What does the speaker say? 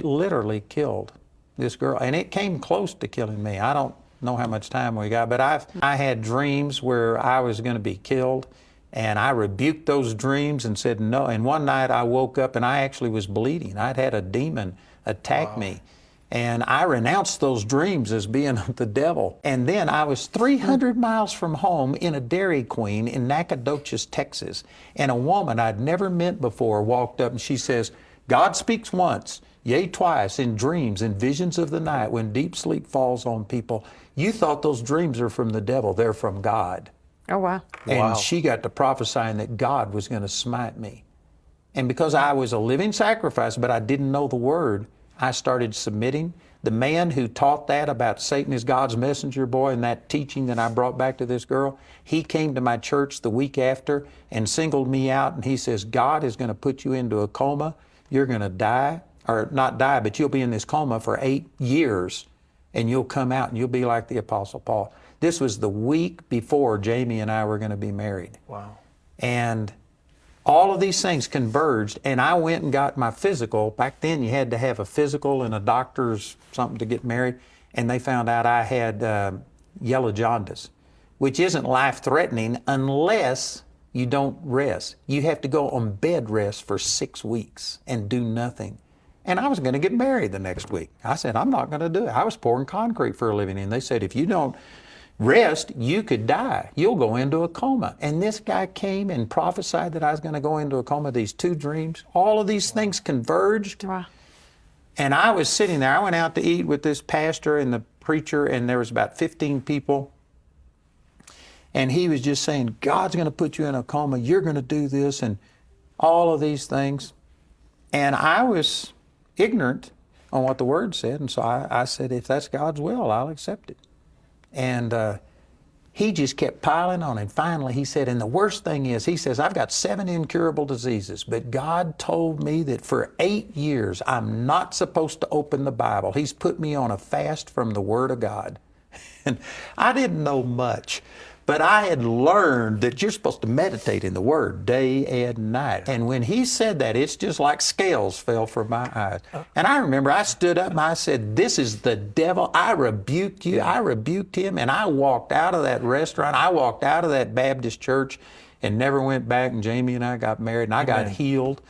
literally killed this girl, and it came close to killing me. I don't know how much time we got, but I had dreams where I was going to be killed, and I rebuked those dreams and said no. And one night I woke up and I actually was bleeding. I'd had a demon attack me. And I renounced those dreams as being the devil. And then I was 300 miles from home in a Dairy Queen in Nacogdoches, Texas. And a woman I'd never met before walked up and she says, God speaks once, yea, twice, in dreams and visions of the night when deep sleep falls on people. You thought those dreams are from the devil. They're from God. Oh, wow. And she got to prophesying that God was going to smite me. And because I was a living sacrifice, but I didn't know the word, I started submitting. The man who taught that about Satan is God's messenger boy and that teaching that I brought back to this girl, he came to my church the week after and singled me out, and he says, God is going to put you into a coma. You're going to die, or not die, but you'll be in this coma for 8 years, and you'll come out and you'll be like the Apostle Paul. This was the week before Jamie and I were going to be married. Wow. And all of these things converged, and I went and got my physical. Back then you had to have a physical and a doctor's something to get married, and they found out I had yellow jaundice, which isn't life-threatening unless you don't rest. You have to go on bed rest for 6 weeks and do nothing. And I was going to get married the next week. I said, I'm not going to do it. I was pouring concrete for a living, and they said, if you don't rest, you could die. You'll go into a coma. And this guy came and prophesied that I was going to go into a coma, these 2 dreams. All of these things converged. Wow. And I was sitting there. I went out to eat with this pastor and the preacher, and there was about 15 people. And he was just saying, God's going to put you in a coma. You're going to do this and all of these things. And I was ignorant on what the word said. And so I said, if that's God's will, I'll accept it. And he just kept piling on. And finally he said, and the worst thing is, he says, I've got 7 incurable diseases, but God told me that for 8 years, I'm not supposed to open the Bible. He's put me on a fast from the Word of God. And I didn't know much, but I had learned that you're supposed to meditate in the Word day and night. And when he said that, it's just like scales fell from my eyes. And I remember I stood up and I said, this is the devil. I rebuke you. I rebuked him. And I walked out of that restaurant. I walked out of that Baptist church and never went back. And Jamie and I got married and I got healed.